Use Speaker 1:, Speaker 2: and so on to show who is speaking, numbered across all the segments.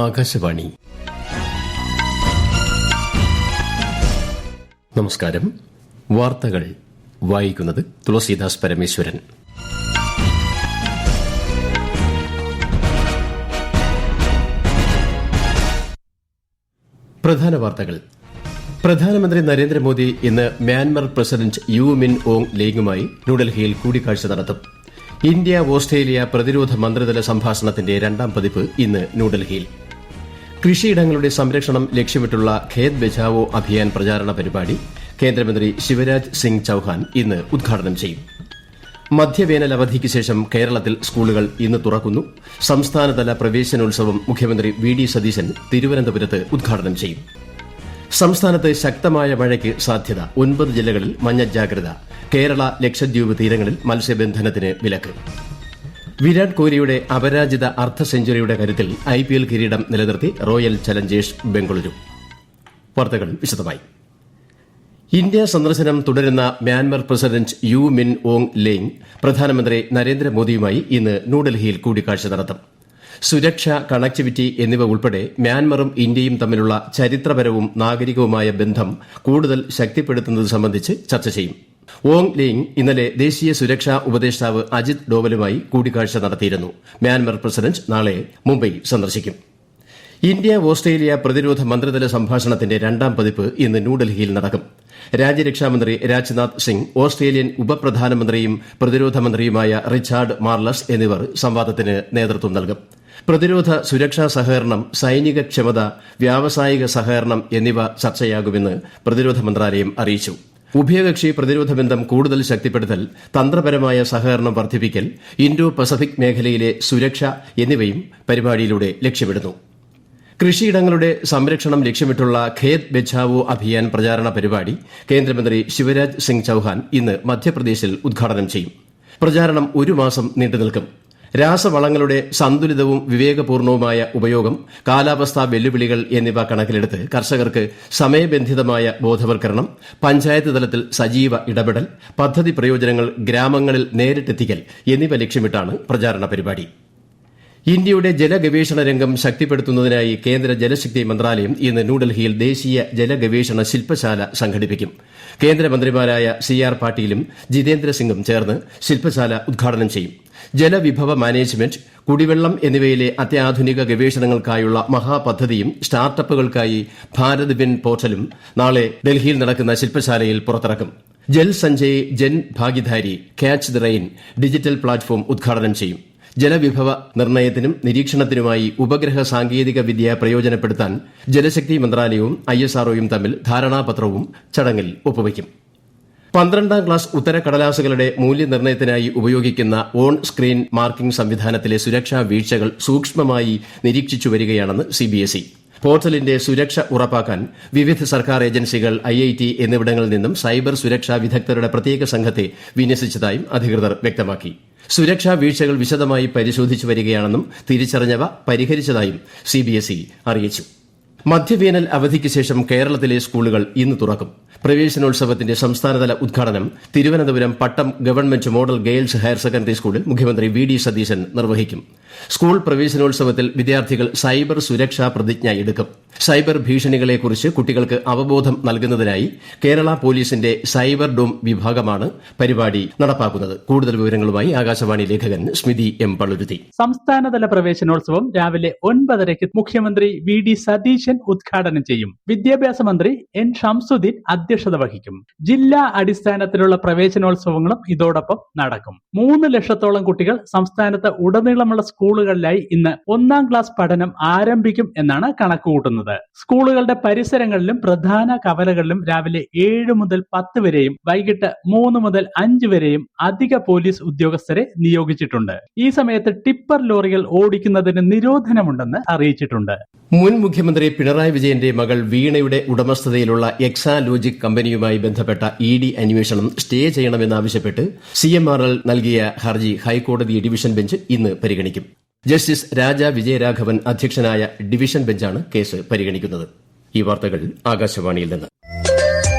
Speaker 1: ആകാശവാണി. നമസ്കാരം. വാർത്തകൾ വായിക്കുന്നത് തുളസീദാസ് പരമേശ്വരൻ. പ്രധാന വാർത്തകൾ. പ്രധാനമന്ത്രി നരേന്ദ്രമോദി ഇന്ന് Myanmar president U Min Aung ലേങ്ങുമായി ന്യൂഡൽഹിയിൽ കൂടിക്കാഴ്ച നടത്തും. ഇന്ത്യ ഓസ്ട്രേലിയ പ്രതിരോധ മന്ത്രിതല സംഭാഷണത്തിന്റെ രണ്ടാം പതിപ്പ് ഇന്ന് ന്യൂഡൽഹിയിൽ. കൃഷിയിടങ്ങളുടെ സംരക്ഷണം ലക്ഷ്യമിട്ടുള്ള ഖേത് ബച്ചാവോ അഭിയാൻ പ്രചാരണ പരിപാടി കേന്ദ്രമന്ത്രി ശിവരാജ് സിംഗ് ചൌഹാൻ ഇന്ന് ഉദ്ഘാടനം ചെയ്യും. മധ്യവേനൽ അവധിക്ക് ശേഷം കേരളത്തിൽ സ്കൂളുകൾ ഇന്ന് തുറക്കുന്നു. സംസ്ഥാനതല പ്രവേശനോത്സവം മുഖ്യമന്ത്രി വി ഡി സതീശൻ തിരുവനന്തപുരത്ത് ഉദ്ഘാടനം ചെയ്യും. സംസ്ഥാനത്ത് ശക്തമായ മഴയ്ക്ക് സാധ്യത. 9 ജില്ലകളിൽ മഞ്ഞ ജാഗ്രത. കേരള ലക്ഷദ്വീപ് തീരങ്ങളിൽ മത്സ്യബന്ധനത്തിന് വിലക്ക്. വിരാട് കോഹ്ലിയുടെ അപരാജിത അർദ്ധ സെഞ്ചുറിയുടെ കരുത്തിൽ IPL കിരീടം നിലനിർത്തി റോയൽ ചലഞ്ചേഴ്സ് ബംഗളൂരു. വാർത്തകൾ വിശദമായി. ഇന്ത്യ സന്ദർശനം തുടരുന്ന Myanmar president U Min Aung Hlaing പ്രധാനമന്ത്രി നരേന്ദ്രമോദിയുമായി ഇന്ന് ന്യൂഡൽഹിയിൽ കൂടിക്കാഴ്ച നടത്തും. സുരക്ഷ, കണക്ടിവിറ്റി എന്നിവ ഉൾപ്പെടെ മ്യാൻമറും ഇന്ത്യയും തമ്മിലുള്ള ചരിത്രപരവും നാഗരികവുമായ ബന്ധം കൂടുതൽ ശക്തിപ്പെടുത്തുന്നത് സംബന്ധിച്ച് ചർച്ച ചെയ്യും. ഓങ് ലേങ് ഇന്നലെ ദേശീയ സുരക്ഷാ ഉപദേഷ്ടാവ് അജിത് ഡോവലുമായി കൂടിക്കാഴ്ച നടത്തിയിരുന്നു. മ്യാൻമർ പ്രസിഡന്റ് നാളെ മുംബൈ സന്ദർശിക്കും. ഇന്ത്യ ഓസ്ട്രേലിയ പ്രതിരോധ മന്ത്രിതല സംഭാഷണത്തിന്റെ രണ്ടാം പതിപ്പ് ഇന്ന് ന്യൂഡൽഹിയിൽ നടക്കും. രാജ്യരക്ഷാമന്ത്രി രാജ്നാഥ് സിംഗ്, ഓസ്ട്രേലിയൻ ഉപപ്രധാനമന്ത്രിയും പ്രതിരോധ മന്ത്രിയുമായ റിച്ചാർഡ് മാർലസ് എന്നിവർ സംവാദത്തിന് നേതൃത്വം നൽകും. പ്രതിരോധ സുരക്ഷാ സഹകരണം, സൈനിക ക്ഷമത, വ്യാവസായിക സഹകരണം എന്നിവ ചർച്ചയാകുമെന്ന് പ്രതിരോധ മന്ത്രാലയം അറിയിച്ചു. ഉഭയകക്ഷി പ്രതിരോധ ബന്ധം കൂടുതൽ ശക്തിപ്പെടുത്തൽ, തന്ത്രപരമായ സഹകരണം വർദ്ധിപ്പിക്കൽ, ഇൻഡോ പസഫിക് മേഖലയിലെ സുരക്ഷ എന്നിവയും പരിപാടിയിലൂടെ ലക്ഷ്യമിടുന്നു. കൃഷിയിടങ്ങളുടെ സംരക്ഷണം ലക്ഷ്യമിട്ടുള്ള ഖേത് ബച്ചാവോ അഭിയാൻ പ്രചാരണ പരിപാടി കേന്ദ്രമന്ത്രി ശിവരാജ് സിംഗ് ചൌഹാൻ ഇന്ന് മധ്യപ്രദേശിൽ ഉദ്ഘാടനം ചെയ്യും. പ്രചാരണം 1 മാസം നീണ്ടുനിൽക്കും. രാസവളങ്ങളുടെ സന്തുലിതവും വിവേകപൂർണവുമായ ഉപയോഗം, കാലാവസ്ഥാ വെല്ലുവിളികൾ എന്നിവ കണക്കിലെടുത്ത് കർഷകർക്ക് സമയബന്ധിതമായ ബോധവൽക്കരണം, പഞ്ചായത്ത് തലത്തിൽ സജീവ ഇടപെടൽ, പദ്ധതി പ്രയോജനങ്ങൾ ഗ്രാമങ്ങളിൽ നേരിട്ടെത്തിക്കൽ എന്നിവ ലക്ഷ്യമിട്ടാണ് പ്രചാരണ പരിപാടി. ഇന്ത്യയുടെ ജലഗവേഷണ രംഗം ശക്തിപ്പെടുത്തുന്നതിനായി കേന്ദ്ര ജലശക്തി മന്ത്രാലയം ഇന്ന് ന്യൂഡൽഹിയിൽ ദേശീയ ജലഗവേഷണ ശില്പശാല സംഘടിപ്പിക്കും. കേന്ദ്രമന്ത്രിമാരായ CR പാട്ടീലും ജിതേന്ദ്ര സിംഗും ചേർന്ന് ശില്പശാല ഉദ്ഘാടനം ചെയ്യും. ജലവിഭവ മാനേജ്മെന്റ്, കുടിവെള്ളം എന്നിവയിലെ അത്യാധുനിക ഗവേഷണങ്ങൾക്കായുള്ള മഹാപദ്ധതിയും സ്റ്റാർട്ടപ്പുകൾക്കായി ഭാരത് വിൻ പോർട്ടലും നാളെ ഡൽഹിയിൽ നടക്കുന്ന ശില്പശാലയിൽ പുറത്തിറക്കും. Jal Sanjay, Jan Bhagidari, catch the rain digital platform ഉദ്ഘാടനം ചെയ്യും. ജലവിഭവ നിർണ്ണയത്തിനും നിരീക്ഷണത്തിനുമായി ഉപഗ്രഹ സാങ്കേതിക വിദ്യ പ്രയോജനപ്പെടുത്താൻ ജലശക്തി മന്ത്രാലയവും ISROയും തമ്മിൽ ധാരണാപത്രവും ചടങ്ങിൽ ഒപ്പുവയ്ക്കും. 12ാം ക്ലാസ് ഉത്തരക്കടലാസുകളുടെ മൂല്യനിർണ്ണയത്തിനായി ഉപയോഗിക്കുന്ന ഓൺ സ്ക്രീൻ മാർക്കിംഗ് സംവിധാനത്തിലെ സുരക്ഷാ വീഴ്ചകൾ സൂക്ഷ്മമായി നിരീക്ഷിച്ചു വരികയാണെന്ന് CBSE. പോർട്ടലിന്റെ സുരക്ഷ ഉറപ്പാക്കാൻ വിവിധ സർക്കാർ ഏജൻസികൾ, IIT എന്നിവിടങ്ങളിൽ നിന്നും സൈബർ സുരക്ഷാ വിദഗ്ധരുടെ പ്രത്യേക സംഘത്തെ വിന്യസിച്ചതായും അധികൃതർ വ്യക്തമാക്കി. സുരക്ഷാ വീഴ്ചകൾ വിശദമായി പരിശോധിച്ചു വരികയാണെന്നും തിരിച്ചറിഞ്ഞവ പരിഹരിച്ചതായും CBSE അറിയിച്ചു. മധ്യവേനൽ അവധിക്ക് ശേഷം കേരളത്തിലെ സ്കൂളുകൾ ഇന്ന് തുറക്കും. പ്രവേശനോത്സവത്തിന്റെ സംസ്ഥാനതല ഉദ്ഘാടനം Thiruvananthapuram Pattom government model girls higher secondary സ്കൂളിൽ മുഖ്യമന്ത്രി വി ഡി സതീശൻ നിർവഹിക്കും. സ്കൂൾ പ്രവേശനോത്സവത്തിൽ വിദ്യാർത്ഥികൾ സൈബർ സുരക്ഷാ പ്രതിജ്ഞ എടുക്കും. സൈബർ ഭീഷണികളെക്കുറിച്ച് കുട്ടികൾക്ക് അവബോധം നൽകുന്നതിനായി കേരള പോലീസിന്റെ സൈബർ ഡോം വിഭാഗമാണ് പരിപാടി നടപ്പാക്കുന്നത്. കൂടുതൽ വിവരങ്ങളുമായി ആകാശവാണി ലേഖകൻ സ്മിതി M. പള്ളുരുത്തി.
Speaker 2: സംസ്ഥാനതല പ്രവേശനോത്സവം രാവിലെ 9:30 മുഖ്യമന്ത്രി വി ഡി സതീശൻ ഉദ്ഘാടനം ചെയ്യും. വിദ്യാഭ്യാസ മന്ത്രി N. ഷംസുദ്ദീൻ അധ്യക്ഷത വഹിക്കും. ജില്ലാ അടിസ്ഥാനത്തിലുള്ള പ്രവേശനോത്സവങ്ങളും ഇതോടൊപ്പം നടക്കും. 3 ലക്ഷത്തോളം കുട്ടികൾ സംസ്ഥാനത്ത് ഉടനീളമുള്ള സ്കൂളുകളിലായി ഇന്ന് 1ാം ക്ലാസ് പഠനം ആരംഭിക്കും എന്നാണ് കണക്കുകൂട്ടുന്നത്. സ്കൂളുകളുടെ പരിസരങ്ങളിലും പ്രധാന കവലകളിലും രാവിലെ 7 മുതൽ 10 വരെയും വൈകിട്ട് 3 മുതൽ 5 വരെയും അധിക പോലീസ് ഉദ്യോഗസ്ഥരെ നിയോഗിച്ചിട്ടുണ്ട്. ഈ സമയത്ത് ടിപ്പർ ലോറികൾ ഓടിക്കുന്നതിന് നിരോധനമുണ്ടെന്ന് അറിയിച്ചിട്ടുണ്ട്.
Speaker 1: മുൻ മുഖ്യമന്ത്രി പിണറായി വിജയന്റെ മകൾ വീണയുടെ ഉടമസ്ഥതയിലുള്ള എക്സാലോജിക് കമ്പനിയുമായി ബന്ധപ്പെട്ട ED അന്വേഷണം സ്റ്റേ ചെയ്യണമെന്നാവശ്യപ്പെട്ട് CMRL നൽകിയ ഹർജി ഹൈക്കോടതി ഡിവിഷൻ ബെഞ്ച് ഇന്ന് പരിഗണിക്കും. ജസ്റ്റിസ് രാജ വിജയരാഘവൻ അധ്യക്ഷനായ ഡിവിഷൻ ബെഞ്ചാണ് കേസ് പരിഗണിക്കുന്നത്. ഈ വാർത്തകൾ ആകാശവാണിയിൽ നിന്ന്.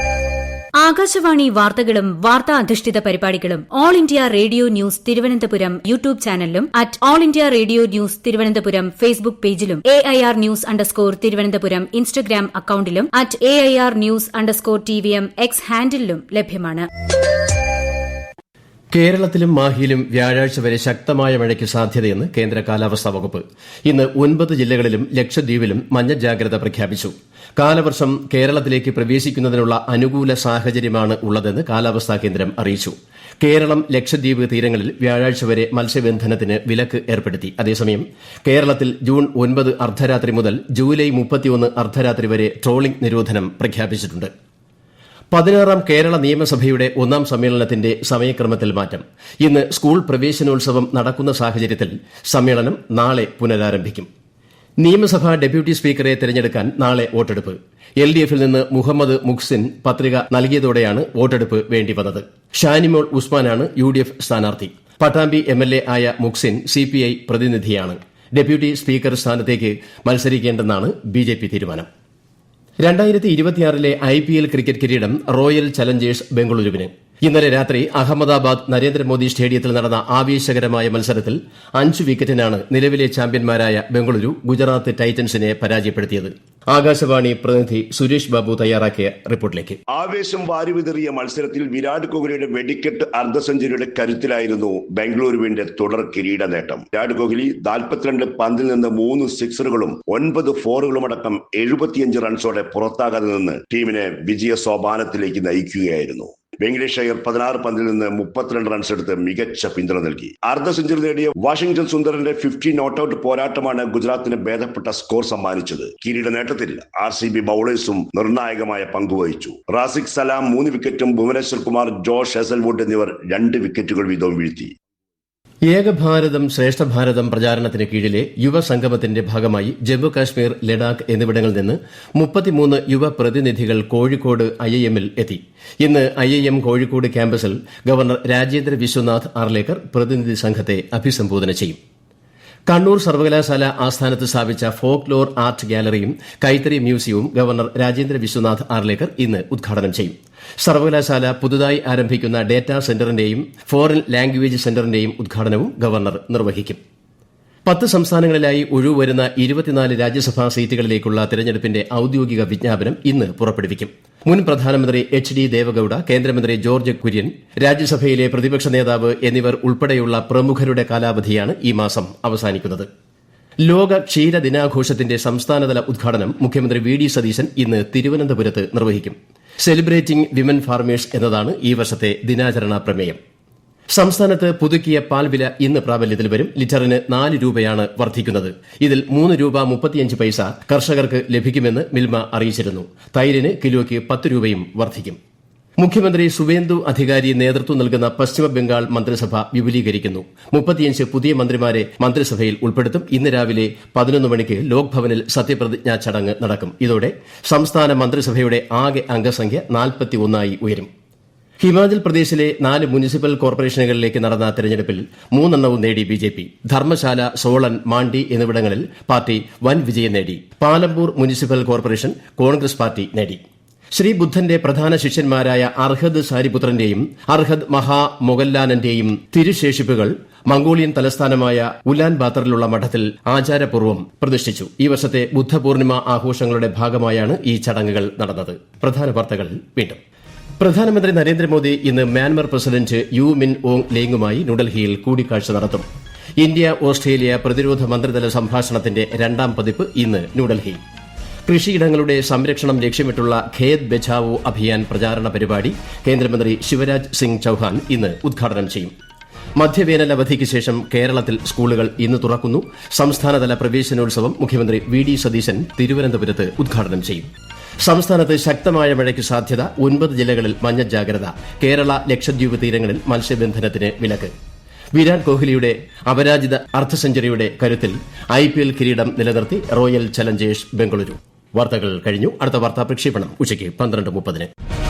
Speaker 3: ആകാശവാണി വാർത്തകളും വാർത്താ അധിഷ്ഠിത പരിപാടികളും all India radio news Thiruvananthapuram YouTube ചാനലിലും all India radio news Thiruvananthapuram Facebook പേജിലും AIR News തിരുവനന്തപുരം ഇൻസ്റ്റഗ്രാം അക്കൌണ്ടിലും AIR News TVM X ഹാൻഡിലും ലഭ്യമാണ്.
Speaker 1: കേരളത്തിലും മാഹിയിലും വ്യാഴാഴ്ച വരെ ശക്തമായ മഴയ്ക്ക് സാധ്യതയെന്ന് കേന്ദ്ര കാലാവസ്ഥാ വകുപ്പ്. ഇന്ന് 9 ജില്ലകളിലും ലക്ഷദ്വീപിലും മഞ്ഞ ജാഗ്രത പ്രഖ്യാപിച്ചു. കാലവർഷം കേരളത്തിലേക്ക് പ്രവേശിക്കുന്നതിനുള്ള അനുകൂല സാഹചര്യമാണ് ഉള്ളതെന്ന് കാലാവസ്ഥാ കേന്ദ്രം അറിയിച്ചു. കേരളം ലക്ഷദ്വീപ് തീരങ്ങളിൽ വ്യാഴാഴ്ച വരെ മത്സ്യബന്ധനത്തിന് വിലക്ക് ഏർപ്പെടുത്തി. അതേസമയം കേരളത്തിൽ ജൂൺ 9 അർദ്ധരാത്രി മുതൽ ജൂലൈ 31 അർദ്ധരാത്രി വരെ ട്രോളിംഗ് നിരോധനം പ്രഖ്യാപിച്ചിട്ടുണ്ട്. 16ാം കേരള നിയമസഭയുടെ 1ാം സമ്മേളനത്തിന്റെ സമയക്രമത്തിൽ മാറ്റം. ഇന്ന് സ്കൂൾ പ്രവേശനോത്സവം നടക്കുന്ന സാഹചര്യത്തിൽ സമ്മേളനം നാളെ പുനരാരംഭിക്കും. നിയമസഭാ ഡെപ്യൂട്ടി സ്പീക്കറെ തെരഞ്ഞെടുക്കാൻ നാളെ വോട്ടെടുപ്പ്. LDF-ൽ നിന്ന് മുഹമ്മദ് മുഹ്സിൻ പത്രിക നൽകിയതോടെയാണ് വോട്ടെടുപ്പ് വേണ്ടിവന്നത്. ഷാനിമോൾ ഉസ്മാനാണ് UDF സ്ഥാനാർത്ഥി. പട്ടാമ്പി MLA ആയ മുഹ്സിൻ CPI പ്രതിനിധിയാണ്. ഡെപ്യൂട്ടി സ്പീക്കർ സ്ഥാനത്തേക്ക് മത്സരിക്കേണ്ടെന്നാണ് BJP തീരുമാനം. 2026 IPL ക്രിക്കറ്റ് കിരീടം റോയൽ ചലഞ്ചേഴ്സ് ബംഗളൂരുവിന്. ഇന്നലെ രാത്രി അഹമ്മദാബാദ് നരേന്ദ്രമോദി സ്റ്റേഡിയത്തിൽ നടന്ന ആവേശകരമായ മത്സരത്തിൽ 5 വിക്കറ്റിനാണ് നിലവിലെ ചാമ്പ്യന്മാരായ ബംഗളൂരു ഗുജറാത്ത് ടൈറ്റൻസിനെ പരാജയപ്പെടുത്തിയത്. ആകാശവാണി പ്രതിനിധി സുരേഷ് ബാബു തയ്യാറാക്കിയ റിപ്പോർട്ടിലേക്ക്.
Speaker 4: ആവേശം വാരിവിതറിയ മത്സരത്തിൽ വിരാട് കോഹ്ലിയുടെ വെടിക്കെട്ട് അർദ്ധ സെഞ്ചുറിയുടെ കരുത്തിലായിരുന്നു ബംഗളൂരുവിന്റെ തുടർ കിരീട നേട്ടം. വിരാട് കോഹ്ലി 42 പന്തിൽ നിന്ന് 3 സിക്സറുകളും 9 ഫോറുകളും അടക്കം 75 റൺസോടെ പുറത്താകാതെ നിന്ന് ടീമിനെ വിജയ സോപാനത്തിലേക്ക് നയിക്കുകയായിരുന്നു. വെങ്കടേഷ് അയ്യർ 16 പന്തിൽ നിന്ന് 32 റൺസ് എടുത്ത് മികച്ച പിന്തുണ നൽകി. അർദ്ധ സെഞ്ചുറി നേടിയ വാഷിംഗ്ടൺ സുന്ദറിന്റെ 50 നോട്ടൌട്ട് പോരാട്ടമാണ് ഗുജറാത്തിന് ഭേദപ്പെട്ട സ്കോർ സമ്മാനിച്ചത്. കിരീട നേട്ടത്തിൽ RCB ബൌളേഴ്സും നിർണായകമായ പങ്കുവഹിച്ചു. റാസിഖ് സലാം 3 വിക്കറ്റും ഭുവനേശ്വർ കുമാർ, ജോഷ് ഹേസൽവുഡ് എന്നിവർ 2 വിക്കറ്റുകൾ വീതവും വീഴ്ത്തി.
Speaker 1: ഏകഭാരതം ശ്രേഷ്ഠഭാരതം പ്രചാരണത്തിന് കീഴിലെ യുവസംഗമത്തിന്റെ ഭാഗമായി ജമ്മു കാശ്മീർ, ലഡാക്ക് എന്നിവിടങ്ങളിൽ നിന്ന് 33 യുവ പ്രതിനിധികൾ കോഴിക്കോട് IIM-ൽ എത്തി. ഇന്ന് IIM കോഴിക്കോട് ക്യാമ്പസിൽ ഗവർണർ രാജേന്ദ്ര വിശ്വനാഥ് ആർലേക്കർ പ്രതിനിധി സംഘത്തെ അഭിസംബോധന ചെയ്യും. കണ്ണൂർ സർവകലാശാല ആസ്ഥാനത്ത് സ്ഥാപിച്ച ഫോക്ലോർ ആർട്ട് ഗാലറിയും കൈത്തറി മ്യൂസിയവും ഗവർണർ രാജേന്ദ്ര വിശ്വനാഥ് ആർലേക്കർ ഇന്ന് ഉദ്ഘാടനം ചെയ്യും. സർവകലാശാല പുതുതായി ആരംഭിക്കുന്ന ഡേറ്റാ സെന്ററിന്റെയും ഫോറിൻ ലാംഗ്വേജ് സെന്ററിന്റെയും ഉദ്ഘാടനവും ഗവർണർ നിർവഹിക്കും. 10 സംസ്ഥാനങ്ങളിലായി ഒഴിവുവരുന്ന 24 രാജ്യസഭാ സീറ്റുകളിലേക്കുള്ള തെരഞ്ഞെടുപ്പിന്റെ ഔദ്യോഗിക വിജ്ഞാപനം ഇന്ന് പുറപ്പെടുവിക്കും. മുൻ പ്രധാനമന്ത്രി HD ദേവഗൌഡ, കേന്ദ്രമന്ത്രി ജോർജ് കുര്യൻ, രാജ്യസഭയിലെ പ്രതിപക്ഷ നേതാവ് എന്നിവർ ഉൾപ്പെടെയുള്ള പ്രമുഖരുടെ കാലാവധിയാണ് ഈ മാസം അവസാനിക്കുന്നത്. ലോക ക്ഷീര ദിനാഘോഷത്തിന്റെ സംസ്ഥാനതല ഉദ്ഘാടനം മുഖ്യമന്ത്രി VD സതീശൻ ഇന്ന് തിരുവനന്തപുരത്ത് നിർവഹിക്കും. സെലിബ്രേറ്റിംഗ് വിമൻ ഫാർമേഴ്സ് എന്നതാണ് ഈ വർഷത്തെ ദിനാചരണ പ്രമേയം. സംസ്ഥാനത്ത് പുതുക്കിയ പാൽ വില ഇന്ന് പ്രാബല്യത്തിൽ വരും. ലിറ്ററിന് 4 രൂപയാണ് വർദ്ധിക്കുന്നത്. ഇതിൽ 3 രൂപ 35 പൈസ കർഷകർക്ക് ലഭിക്കുമെന്ന് മിൽമ അറിയിച്ചിരുന്നു. തൈരിന് കിലോയ്ക്ക് 10 രൂപയും വർദ്ധിക്കും. മുഖ്യമന്ത്രി സുവേന്ദു അധികാരി നേതൃത്വം നൽകുന്ന പശ്ചിമബംഗാൾ മന്ത്രിസഭ വിപുലീകരിക്കുന്നു. 35 പുതിയ മന്ത്രിമാരെ മന്ത്രിസഭയിൽ ഉൾപ്പെടുത്തും. ഇന്ന് രാവിലെ 11 മണിക്ക് ലോക്ഭവനിൽ സത്യപ്രതിജ്ഞാ ചടങ്ങ് നടക്കും. ഇതോടെ സംസ്ഥാന മന്ത്രിസഭയുടെ ആകെ അംഗസംഖ്യ 41 ഉയരും. ഹിമാചൽ പ്രദേശിലെ 4 മുനിസിപ്പൽ കോർപ്പറേഷനുകളിലേക്ക് നടന്ന തെരഞ്ഞെടുപ്പിൽ 3 എണ്ണവും നേടി BJP. ധർമ്മശാല, സോളൻ, മാണ്ഡി എന്നിവിടങ്ങളിൽ പാർട്ടി വൻ വിജയം നേടി. Palampur municipal corporation Congress party നേടി. ശ്രീബുദ്ധന്റെ പ്രധാന ശിഷ്യന്മാരായ അർഹദ് സാരിപുത്രന്റെയും അർഹദ് മഹാ മൊഗല്ലാനന്റെയും തിരുശേഷിപ്പുകൾ മംഗോളിയൻ തലസ്ഥാനമായ ഉലാൻ ബാത്തറിലുള്ള മഠത്തിൽ ആചാരപൂർവ്വം പ്രതിഷ്ഠിച്ചു. ഈ വർഷത്തെ ബുദ്ധപൂർണിമ ആഘോഷങ്ങളുടെ ഭാഗമായാണ് ഈ ചടങ്ങുകൾ നടന്നത്. പ്രധാന വാർത്തകൾ വീണ്ടും. പ്രധാനമന്ത്രി നരേന്ദ്രമോദി ഇന്ന് Myanmar president U Min Aung ലേങ്ങുമായി ന്യൂഡൽഹിയിൽ കൂടിക്കാഴ്ച നടത്തും. ഇന്ത്യ ഓസ്ട്രേലിയ പ്രതിരോധ മന്ത്രിതല സംഭാഷണത്തിന്റെ 2ാം പതിപ്പ് ഇന്ന് ന്യൂഡൽഹിയിൽ. കൃഷിയിടങ്ങളുടെ സംരക്ഷണം ലക്ഷ്യമിട്ടുള്ള ഖേത് ബച്ചാവോ അഭിയാൻ പ്രചാരണ പരിപാടി കേന്ദ്രമന്ത്രി ശിവരാജ് സിംഗ് ചൌഹാൻ ഇന്ന് ഉദ്ഘാടനം ചെയ്യും. മധ്യവേനൽ അവധിക്ക് ശേഷം കേരളത്തിൽ സ്കൂളുകൾ ഇന്ന് തുറക്കുന്നു. സംസ്ഥാനതല പ്രവേശനോത്സവം മുഖ്യമന്ത്രി VD സതീശൻ തിരുവനന്തപുരത്ത് ഉദ്ഘാടനം ചെയ്യും. സംസ്ഥാനത്ത് ശക്തമായ മഴയ്ക്ക് സാധ്യത. 9 ജില്ലകളിൽ മഞ്ഞ ജാഗ്രത. കേരള, ലക്ഷദ്വീപ് തീരങ്ങളിൽ മത്സ്യബന്ധനത്തിന് വിലക്ക്. വിരാട് കോഹ്ലിയുടെ അപരാജിത അർദ്ധ സെഞ്ചുറിയുടെ കരുത്തിൽ IPL കിരീടം നിലനിർത്തി റോയൽ ചലഞ്ചേഴ്സ് ബംഗളൂരു. വാർത്തകൾ കഴിഞ്ഞു. അടുത്ത വാർത്താ പ്രക്ഷേപണം ഉച്ചയ്ക്ക് 12:30.